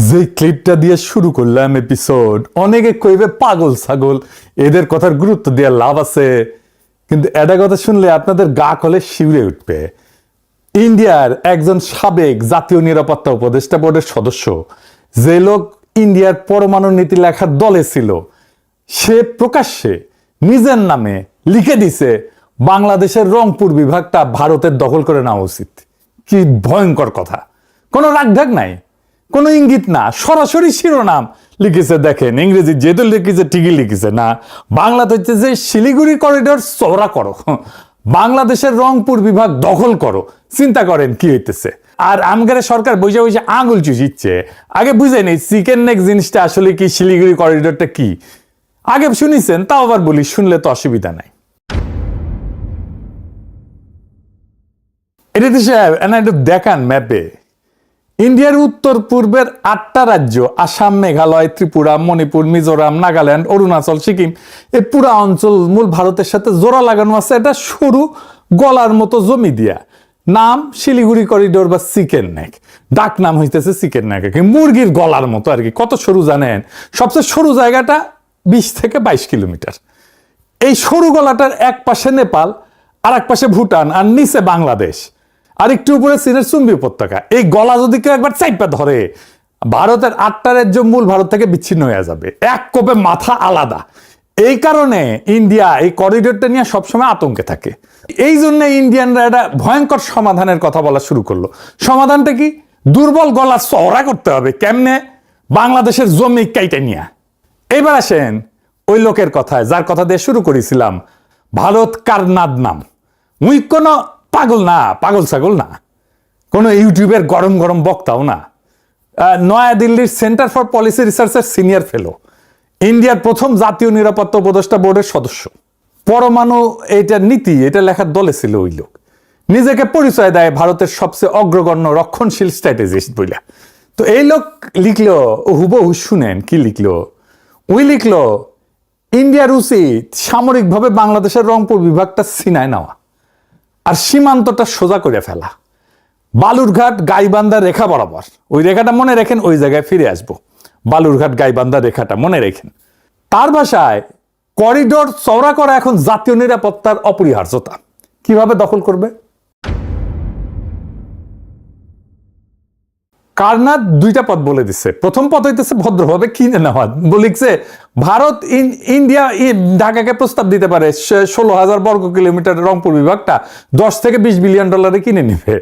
যে ক্লিপটা দিয়ে শুরু করলাম এপিসোড, অনেকে কইবে পাগল ছাগল, এদের কথার গুরুত্ব দেওয়ার লাভ আছে, কিন্তু এটা কথা শুনলে আপনাদের গা কলে শিউরে উঠবে। ইন্ডিয়ার একজন সাবেক জাতীয় নিরাপত্তা উপদেষ্টা বোর্ডের সদস্য, যে লোক ইন্ডিয়ার পরমাণু নীতি লেখার দলে ছিল, সে প্রকাশ্যে নিজের নামে লিখে দিছে বাংলাদেশের রংপুর বিভাগটা ভারতের দখল করে নেওয়া উচিত। কি ভয়ঙ্কর কথা! কোনো রাগঢাক নাই, কোনো ইঙ্গিত না, সরাসরি শিরোনাম লিখেছে। দেখেন, ইংরেজি যেহেতু লিখেছে ঠিকই লিখেছে না। বাংলাতে হচ্ছে যে শিলিগুড়ি করিডোর চওড়া করো, বাংলাদেশের রংপুর বিভাগ দখল করো। চিন্তা করেন কি হইতেছে। আর আমগারে সরকার বসে বসে আঙুল চুষিচ্ছে। আগে বুঝে নেই চিকেন নেক জিনিসটা আসলে কি, শিলিগুড়ি করিডোরটা কি। আগে শুনিছেন, তাও আবার বলি, শুনলে তো অসুবিধা নাই। এটা দেশে একটু দেখান ম্যাপে। ইন্ডিয়ার উত্তর পূর্বের 8টা রাজ্য, আসাম, মেঘালয়, ত্রিপুরা, মণিপুর, মিজোরাম, নাগাল্যান্ড, অরুণাচল, সিকিম, এই পুরা অঞ্চল মূল ভারতের সাথে জোড়া লাগানো আছে এটা সরু গলার মতো জমি দিয়া। নাম শিলিগুড়ি করিডোর বা চিকেন নেক। ডাক নাম হইতেছে চিকেন নেক, মুরগির গলার মতো আর কি। কত সরু জানেন? সবচেয়ে সরু জায়গাটা 20 থেকে 22 কিলোমিটার। এই সরু গলাটার এক পাশে নেপাল, আর এক পাশে ভুটান, আর নিচে বাংলাদেশ, আর একটু উপরে চীনের চুম্বি উপত্যকা। এই গলা যদি কেউ একবার চাইপা ধরে, ভারতের 8টা রাজ্য মূল ভারত থেকে বিচ্ছিন্ন হয়ে যাবে, এক কোপে মাথা আলাদা। এই কারণে ইন্ডিয়া এই করিডোরটা নিয়ে সবসময় আতঙ্কে থাকে। এই জন্য ইন্ডিয়ানরা একটা ভয়ঙ্কর সমাধানের কথা বলা শুরু করলো। সমাধানটা কি? দুর্বল গলা চওড়া করতে হবে। কেমনে? বাংলাদেশের জমি কাইটে নিয়ে। এইবার আসেন ওই লোকের কথায়, যার কথা দিয়ে শুরু করেছিলাম। ভারত কারনাদ নাম। উই কোনো পাগল না, পাগল ছাগল না, কোনো ইউটিউবের গরম গরম বক্তাও না। নয়াদিল্লির সেন্টার ফর পলিসি রিসার্চের সিনিয়র ফেলো, ইন্ডিয়ার প্রথম জাতীয় নিরাপত্তা উপদেষ্টা বোর্ডের সদস্য, পরমাণু এইটার নীতি এটা লেখার দলে ছিল ওই লোক। নিজেকে পরিচয় দেয় ভারতের সবচেয়ে অগ্রগণ্য রক্ষণশীল স্ট্র্যাটেজিস্ট বইলা। তো এই লোক লিখলো, হুবহু শুনেন কি লিখলো। ওই লিখলো, ইন্ডিয়ার উচিত সামরিকভাবে বাংলাদেশের রংপুর বিভাগটা ছিনায় নেওয়া আর সীমান্তটা সোজা করে ফেলা, বালুরঘাট গাইবান্ধা রেখা বরাবর। ওই রেখাটা মনে রাখেন, ওই জায়গায় ফিরে আসবো। বালুরঘাট গাইবান্ধা রেখাটা মনে রাখেন। তার ভাষায়, করিডোর চওড়া করা এখন জাতীয় নিরাপত্তার অপরিহার্যতা। কিভাবে দখল করবে? কারনাদ 2টা পথ বলে দিচ্ছে। প্রথম পথ হইতেছে ভদ্রভাবে কিনে নেওয়া। লিখছে, ভারত ইন্ডিয়া ঢাকাকে প্রস্তাব দিতে পারে 16,000 বর্গ কিলোমিটার রংপুর বিভাগটা 10 থেকে 20 বিলিয়ন ডলারে কিনে নিবে।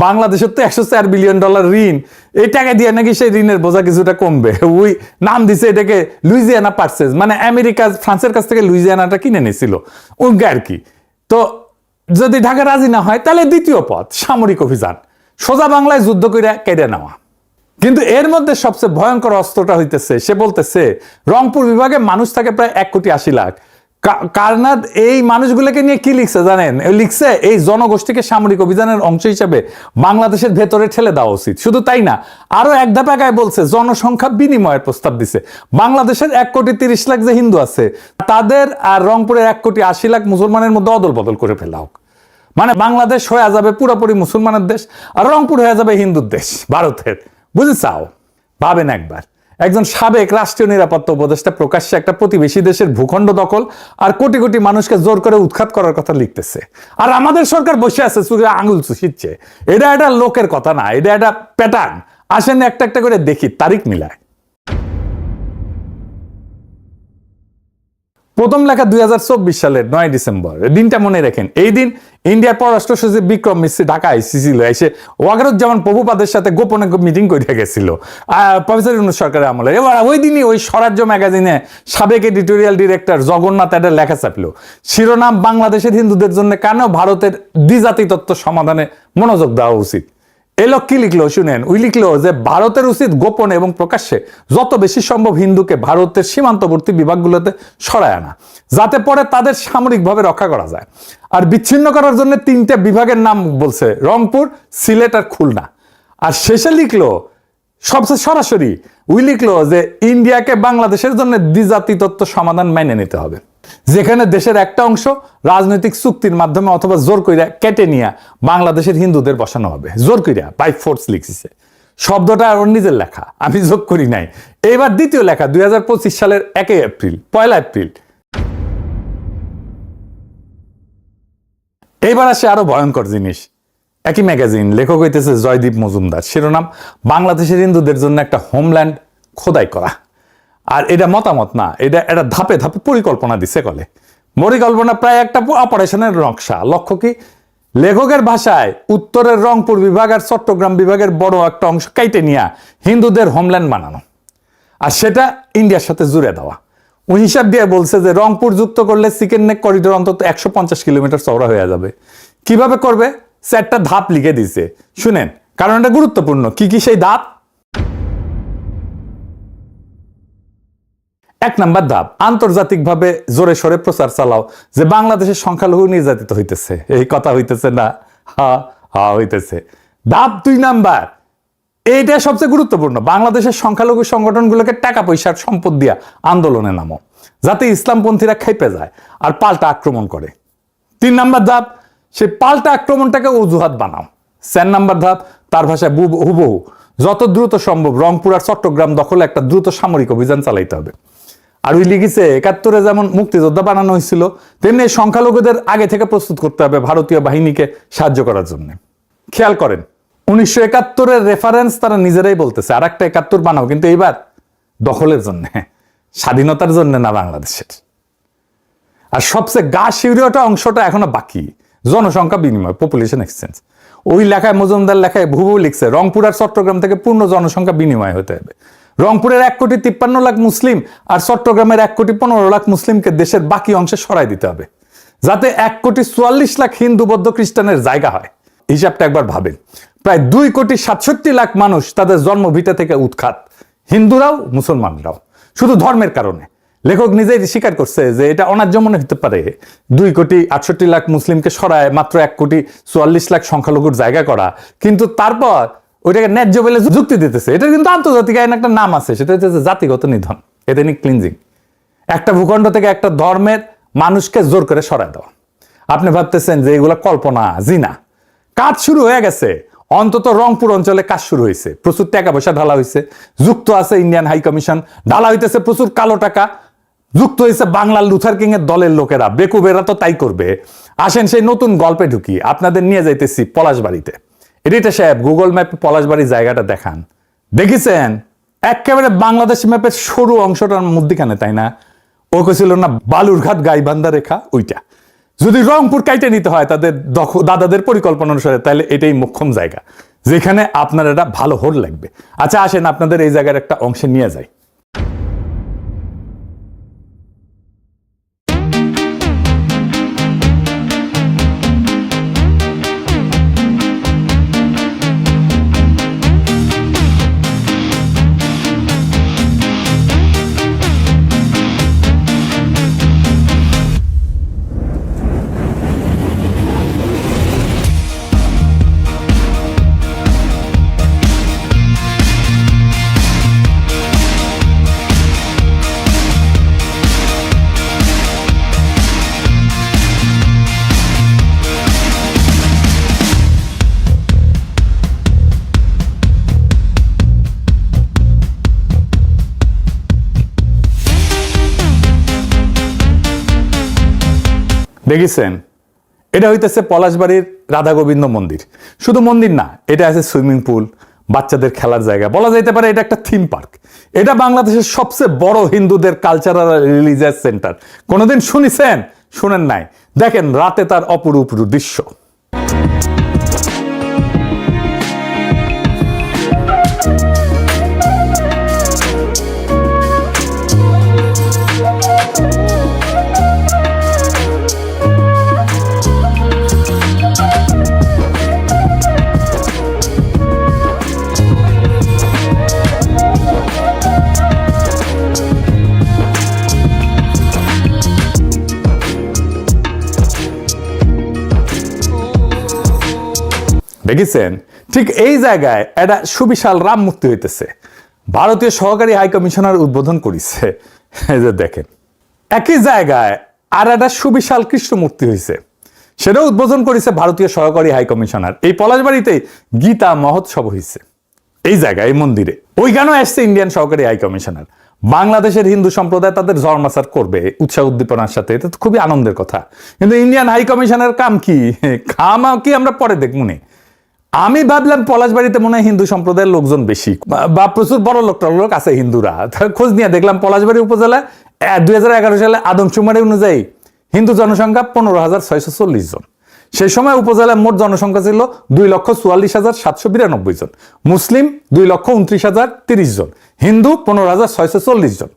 বাংলাদেশের তো 104 বিলিয়ন ডলার ঋণ। এই টাকা দিয়ে নাকি সেই ঋণের বোঝা কিছুটা কমবে। ওই নাম দিছে এটাকে লুইজিয়ানা পারচেজ, মানে আমেরিকা ফ্রান্সের কাছ থেকে লুইজিয়ানাটা কিনে নিয়েছিল ওই আর কি। তো যদি ঢাকা রাজি না হয়, তাহলে দ্বিতীয় পথ সামরিক অভিযান, সোজা বাংলায় যুদ্ধ করে কেড়ে নেওয়া। কিন্তু এর মধ্যে সবচেয়ে ভয়ঙ্কর অস্ত্রটা হইতেছে, সে বলতেছে রংপুর বিভাগে মানুষ থাকে প্রায় 1,80,00,000। কারনাদ এই মানুষগুলোকে নিয়ে কি লিখছে জানেন? লিখছে এই জনগোষ্ঠীকে সামরিক অভিযানের অংশ হিসেবে বাংলাদেশের ভেতরে ঠেলে দেওয়া উচিত। শুধু তাই না, আরো এক ধাপ আগায় বলছে জনসংখ্যা বিনিময়ের প্রস্তাব দিছে। বাংলাদেশের 1,30,00,000 যে হিন্দু আছে, তাদের আর রংপুরের 1,80,00,000 মুসলমানের মধ্যে অদল বদল করে ফেলা হোক। মানে বাংলাদেশ হয়ে যাবে পুরোপুরি মুসলমানের দেশ, আর রংপুর হয়ে যাবে হিন্দুর দেশ ভারতের। বুঝে চাও? ভাবেন একবার, একজন সাবেক রাষ্ট্রীয় নিরাপত্তা উপদেষ্টা প্রকাশ্যে একটা প্রতিবেশী দেশের ভূখণ্ড দখল আর কোটি কোটি মানুষকে জোর করে উৎখাত করার কথা লিখতেছে। আর আমাদের সরকার বসে আছে চুলে আঙুল চুষিচ্ছে। এটা একটা লোকের কথা না, এটা একটা প্যাটার্ন। আসেন একটা একটা করে দেখি, তারিখ মিলায়। প্রথম লেখা 2024 সালের 9 ডিসেম্বর। দিনটা মনে রাখেন। এই দিন ইন্ডিয়ার পররাষ্ট্র সচিব বিক্রম মিশ্রি ঢাকা এসেছিল। এসে ওয়াকারুজ্জামান প্রভুপাদের সাথে গোপনে মিটিং করে গেছিল প্রফেসর ইউনূস সরকারের আমলে। এবার ওই দিনই ওই স্বরাজ্য ম্যাগাজিনে সাবেক এডিটোরিয়াল ডিরেক্টর জগন্নাথ একটা লেখা চাপলো, শিরোনাম বাংলাদেশের হিন্দুদের জন্য কেন ভারতের দ্বিজাতি তত্ত্ব সমাধানে মনোযোগ দেওয়া উচিত। এই লোক কি লিখলো শুনেন। ওই লিখলো যে ভারতের উচিত গোপনে এবং প্রকাশ্যে যত বেশি সম্ভব হিন্দুকে ভারতের সীমান্তবর্তী বিভাগগুলোতে সরায় আনা, যাতে পরে তাদের সামরিকভাবে রক্ষা করা যায়। আর বিচ্ছিন্ন করার জন্য 3টে বিভাগের নাম বলছে, রংপুর, সিলেট আর খুলনা। আর শেষে লিখলো সবচেয়ে সরাসরি, ওই লিখলো যে ইন্ডিয়াকে বাংলাদেশের জন্য দ্বিজাতি তত্ত্ব সমাধান মেনে নিতে হবে, যেখানে দেশের একটা অংশ রাজনৈতিক চুক্তির মাধ্যমে অথবা জোর কইরা কেটে নিয়ে বাংলাদেশের হিন্দুদের বসানো হবে। জোর কইরা, বাই ফোর্স লিখছে। শব্দটা ওর নিজের লেখা, আমি যোগ করি নাই। এইবার দ্বিতীয় লেখা 2025 সালের 1 এপ্রিল, 1 এপ্রিল। এইবার আসে আরো ভয়ঙ্কর জিনিস। একই ম্যাগাজিন, লেখক হইতেছে জয়দীপ মজুমদার, শিরোনাম বাংলাদেশের হিন্দুদের জন্য একটা হোমল্যান্ড খোদাই করা। আর এটা মতামত না, এটা ধাপে ধাপে পরিকল্পনা দিছে কলে। পরিকল্পনা প্রায় একটা অপারেশনের নকশা। লক্ষ্য কি? লেখকের ভাষায় উত্তরের রংপুর বিভাগ আর চট্টগ্রাম বিভাগের বড় একটা অংশ কাইটে নিয়ে হিন্দুদের হোমল্যান্ড বানানো, আর সেটা ইন্ডিয়ার সাথে জুড়ে দেওয়া। ওই হিসাব দিয়ে বলছে যে রংপুর যুক্ত করলে চিকেন নেক করিডোর অন্তত 150 কিলোমিটার চওড়া হয়ে যাবে। কিভাবে করবে? 4টা ধাপ লিখে দিছে, শুনেন, কারণ এটা গুরুত্বপূর্ণ। কি কি সেই ধাপ? 1 নাম্বার ধাপ, আন্তর্জাতিকভাবে জোরে সোরে প্রচার চালাও যে বাংলাদেশের সংখ্যালঘু নির্যাতিত হইতেছে। এই কথা হইতেছে না? হা হইতেছে। ধাপ 2 নাম্বার, এইটা সবচেয়ে গুরুত্বপূর্ণ, বাংলাদেশের সংখ্যালঘু সংগঠনগুলোকে টাকা পয়সার সম্পদ দিয়া আন্দোলনে নামো, যাতে ইসলামপন্থীরা খেপে যায় আর পাল্টা আক্রমণ করে। 3 নাম্বার ধাপ, সেই পাল্টা আক্রমণটাকে অজুহাত বানাও। 4 নাম্বার ধাপ, তার ভাষায় হুবহু যত দ্রুত সম্ভব রংপুর আর চট্টগ্রাম দখলে একটা দ্রুত সামরিক অভিযান চালাইতে হবে। আর ওই লিখেছে 71-এ যেমন মুক্তিযোদ্ধা বানানো হয়েছিল, তেমনি সংখ্যালঘুদের আগে থেকে প্রস্তুত করতে হবে ভারতীয় বাহিনীকে সাহায্য করার জন্য। খেয়াল করেন, 1971-এর রেফারেন্স তারা নিজেরাই বলতেছে, আর একটা 71 বানাও, কিন্তু এইবার দখলের জন্য, স্বাধীনতার জন্য না বাংলাদেশের। আর সবচেয়ে গা শিউরিওটা অংশটা এখনো বাকি, জনসংখ্যা বিনিময়, পপুলেশন এক্সচেঞ্জ। ওই লেখায়, মজুমদার লেখায় হুবহু লিখছে রংপুর আর চট্টগ্রাম থেকে পূর্ণ জনসংখ্যা বিনিময় হতে হবে। রংপুরের 1,53,00,000 মুসলিম আর চট্টগ্রামের 1,15,00,000 মুসলিমকে দেশের বাকি অংশে সরাই দিতে হবে, যাতে 1,44,00,000 হিন্দু বৌদ্ধ খ্রিস্টানের জায়গা হয়। হিসাবটা একবার ভাবেন, প্রায় 2,67,00,000 মানুষ তাদের জন্মভিটা থেকে উৎখাত, হিন্দুরাও মুসলমানরাও, শুধু ধর্মের কারণে। লেখক নিজেই স্বীকার করছে যে এটা অন্যায্য মনে হতে পারে 2,68,00,000 মুসলিমকে সরায় মাত্র 1,44,00,000 সংখ্যালঘুর জায়গা করা, কিন্তু তারপর ওইটাকে ন্যায্য বলে যুক্তি দিতেছে। এটা কিন্তু আন্তর্জাতিক আইন একটা নাম আছে, সেটা হচ্ছে জাতিগত নিধন, এথনিক ক্লিনজিং। একটা ভূখণ্ড থেকে একটা ধর্মের মানুষকে জোর করে সরায় দেওয়া। আপনি ভাবতেছেন যে এগুলো কল্পনা? জি না, কাজ শুরু হয়ে গেছে। অন্তত রংপুর অঞ্চলে কাজ শুরু হয়েছে, প্রচুর টাকা পয়সা ঢালা হয়েছে, যুক্ত আছে ইন্ডিয়ান হাই কমিশন, ঢালা হইতেছে প্রচুর কালো টাকা, যুক্ত হয়েছে বাংলার লুথার কিং এর দলের লোকেরা। বেকুবেরা তো তাই করবে। আসেন সেই নতুন গল্পে ঢুকি, আপনাদের নিয়ে যাইতেছি পলাশবাড়িতে। এডিটর সাহেব, গুগল ম্যাপে পলাশবাড়ির জায়গাটা দেখান। দেখেছেন একেবারে বাংলাদেশ ম্যাপের সরু অংশটার মধ্যখানে, তাই না? ও কছিল না বালুরঘাট গাইবান্ধা রেখা, ওইটা। যদি রংপুর কাইটে নিতে হয় তাদের দাদাদের পরিকল্পনা অনুসারে, তাহলে এটাই মোক্ষম জায়গা যেখানে আপনার এটা ভালো হোল লাগবে। আচ্ছা আসেন আপনাদের এই জায়গার একটা অংশে নিয়ে যাই। দেখেছেন, এটা হইতেছে পলাশবাড়ির রাধা গোবিন্দ মন্দির। শুধু মন্দির না, এটা আছে সুইমিং পুল, বাচ্চাদের খেলার জায়গা, বলা যাইতে পারে এটা একটা থিম পার্ক। এটা বাংলাদেশের সবচেয়ে বড় হিন্দুদের কালচারাল রিলিজিয়াস সেন্টার। কোনোদিন শুনেছেন? শুনেন নাই? দেখেন রাতে তার অপরূপ দৃশ্য। দেখেছেন, ঠিক এই জায়গায় একটা সুবিশাল রাম মূর্তি হইতেছে, ভারতীয় সহকারী হাই কমিশনার উদ্বোধন করেছে। এই যে দেখেন, একই জায়গায় আর একটা সুবিশাল কৃষ্ণ মূর্তি হয়েছে, সেটা উদ্বোধন করেছে ভারতীয় সহকারী হাই কমিশনার। এই পলাশবাড়িতেই গীতা মহোৎসব হয়েছে। এই জায়গায় এই মন্দিরে ওইখানেও আসছে ইন্ডিয়ান সহকারী হাই কমিশনার। বাংলাদেশের হিন্দু সম্প্রদায় তাদের ধর্মাচার করবে উৎসাহ উদ্দীপনার সাথে, এটা তো খুবই আনন্দের কথা। কিন্তু ইন্ডিয়ান হাই কমিশনের কাম কি, খামা কি আমরা পরে দেখবো নে। আমি ভাবলাম পলাশবাড়িতে মনে হয় হিন্দু সম্প্রদায়ের লোকজন বেশি বা প্রচুর বড় লোক আছে হিন্দুরা। খোঁজ নিয়ে দেখলাম পলাশবাড়ি উপজেলায় 2011 সালে আদমশুমারি অনুযায়ী হিন্দু জনসংখ্যা 15,640 জন। সেই সময় উপজেলার মোট জনসংখ্যা ছিল 2,44,792 জন, মুসলিম 2,29,030 জন, হিন্দু 15,640 জন।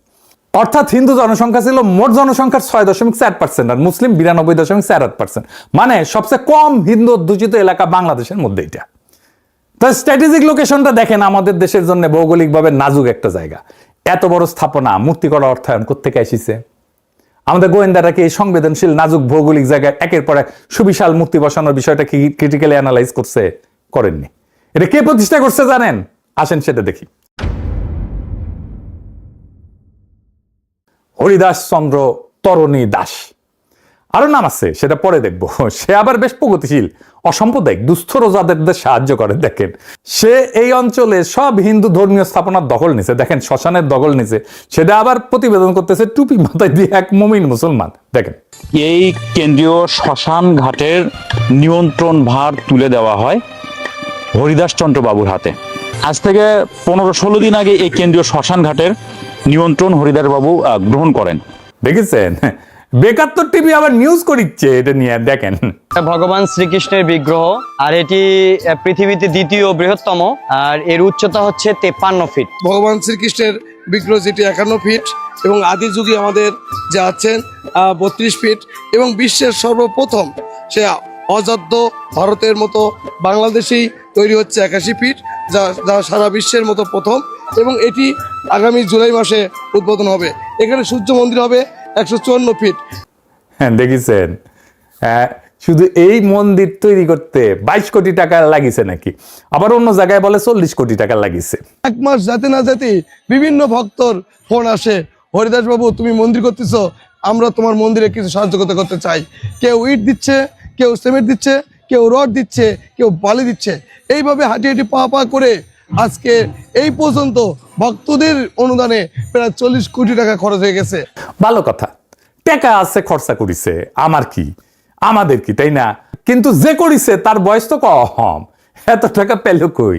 অর্থাৎ হিন্দু জনসংখ্যা ছিল মোট জনসংখ্যার 6.4% আর মুসলিম 92.48%। মানে সবচেয়ে কম হিন্দু অধ্যুষিত এলাকা বাংলাদেশের মধ্যে এটা। তো স্ট্র্যাটেজিক লোকেশনটা দেখেন, আমাদের দেশের জন্য ভৌগোলিকভাবে নাজুক একটা জায়গা। এত বড় স্থাপনা, মূর্তি করা অর্থায়ন কোত্থেকে এসেছে? আমাদের গোয়েন্দারা কি এই সংবেদনশীল নাজুক ভৌগোলিক জায়গায় একের পর এক সুবিশাল মূর্তি বসানোর বিষয়টা কি ক্রিটিক্যালি অ্যানালাইজ করছে? করেননি। এটা কে প্রতিষ্ঠা করছে জানেন? আসেন সেটা দেখি। হরিদাস চন্দ্র তরণী দাস, আরো নাম আছে, সেটা পরে দেখবো। সে আবার বেশ প্রগতিশীল, অসাম্প্রদায়িক, দুস্থ রোজাদের সাহায্য করে। দেখেন, সে এই অঞ্চলে সব হিন্দু ধর্মীয় স্থাপনার দখল নিছে। দেখেন, শ্মশানের দখল নিছে, সেটা আবার প্রতিবেদন করতেছে টুপি মাথায় দিয়ে এক মুমিন মুসলমান। দেখেন, এই কেন্দ্রীয় শ্মশান ঘাটের নিয়ন্ত্রণ ভার তুলে দেওয়া হয় হরিদাস চন্দ্র বাবুর হাতে। আজ থেকে 15-16 দিন আগে এই কেন্দ্রীয় শ্মশান ঘাটের নিয়ন্ত্রণ হরিদাস বাবু গ্রহণ করেন। দেখেছেন, বেকাত্তর টিভি আবার নিউজ করিচ্ছে এটা নিয়ে। দেখেন, ভগবান শ্রীকৃষ্ণের বিগ্রহ, আর এটি পৃথিবীতে দ্বিতীয় বৃহত্তম, আর এর উচ্চতা হচ্ছে 53 ফিট। ভগবান শ্রীকৃষ্ণের বিগ্রহ যেটি 51 ফিট এবং আদি যুগে আমাদের যে আছেন 32 ফিট, এবং বিশ্বের সর্বপ্রথম সে অযোধ্য ভারতের মতো বাংলাদেশেই তৈরি হচ্ছে 81 ফিট, যা সারা বিশ্বের মতো প্রথম, এবং এটি আগামী জুলাই মাসে উদ্বোধন হবে। এখানে সূর্য মন্দির হবে 154 ফিট। হ্যাঁ দেখেছেন, শুধু এই মন্দির তৈরি করতে 22 কোটি টাকা লাগিছে নাকি, আবার অন্য জায়গায় বলে 40 কোটি টাকা লাগিছে। এক মাস যেতে না যেতে বিভিন্ন ভক্তর ফোন আসে, হরিদাস বাবু তুমি মন্দির করতেছো, আমরা তোমার মন্দিরে কিছু সাহায্য করতে চাই। কেউ ইট দিচ্ছে, কেউ সিমেন্ট দিচ্ছে, কেউ রড দিচ্ছে, কেউ বালি দিচ্ছে। এইভাবে হাঁটি হাঁটি পা করে আজকে এই পর্যন্ত ভক্তদের অনুদানে প্রায় 40 কোটি টাকা খরচ হয়ে গেছে। ভালো কথা, টাকা আছে, খরচা করিছে, আমার কি, আমাদের কি, তাই না? কিন্তু যে করিছে তার বয়স তো কম, এত টাকা পেল কই?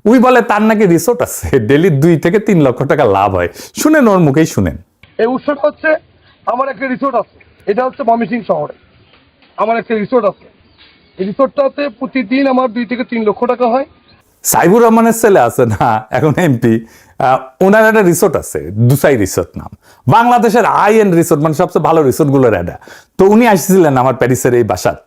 উই বলে তার নাকি রিসোর্ট আছে, ডেলি 2 থেকে 3 লক্ষ টাকা লাভ হয়। শুনেন, ওর মুখেই শুনেন। এই উৎসবটা হচ্ছে, আমার একটা রিসোর্ট আছে, এটা হচ্ছে ময়মনসিংহ শহরে আমার একটা রিসোর্ট আছে। এই রিসোর্টটাতে প্রতিদিন আমার 2 থেকে 3 লক্ষ টাকা হয়। সাইবুর রহমানের ছেলে আছে না, এখন এমপি, ওনার একটা রিসোর্ট আছে, দুসাই রিসোর্ট নাম, বাংলাদেশের হাই এন্ড রিসোর্ট, মানে সবচেয়ে ভালো রিসোর্ট গুলোর একটা। তো উনি আসছিলেন আমার প্যারিসের এই বাসাত,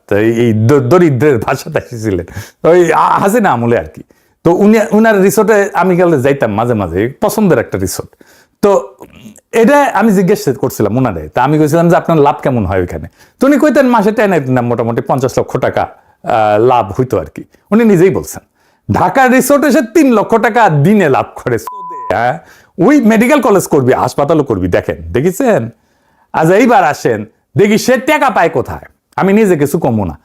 এই দরিদ্রের বাসাতে আসছিলেন, ওই হাসিনা আমলে আর কি। তো উনার রিসোর্টে আমি গেলে যাইতাম মাঝে মাঝে, পছন্দের একটা রিসোর্ট। তো এটা আমি জিজ্ঞেস করছিলাম উনারে, তা আমি কইছিলাম যে আপনার লাভ কেমন হয় ওইখানে? তো উনি কইতেন মাসে টেনে মোটামুটি 50 লক্ষ টাকা লাভ হইতো আর কি। উনি নিজেই বলছেন ঢাকার রিসোর্টে সে 3 লক্ষ টাকা দিনে লাভ করে। হ্যাঁ, ওই মেডিকেল কলেজ করবি, হাসপাতালও করবি। দেখেন, দেখেছেন? আজ এইবার আসেন দেখি সে টাকা পায় কোথায়। আমি নিজে কিছু কমবো না।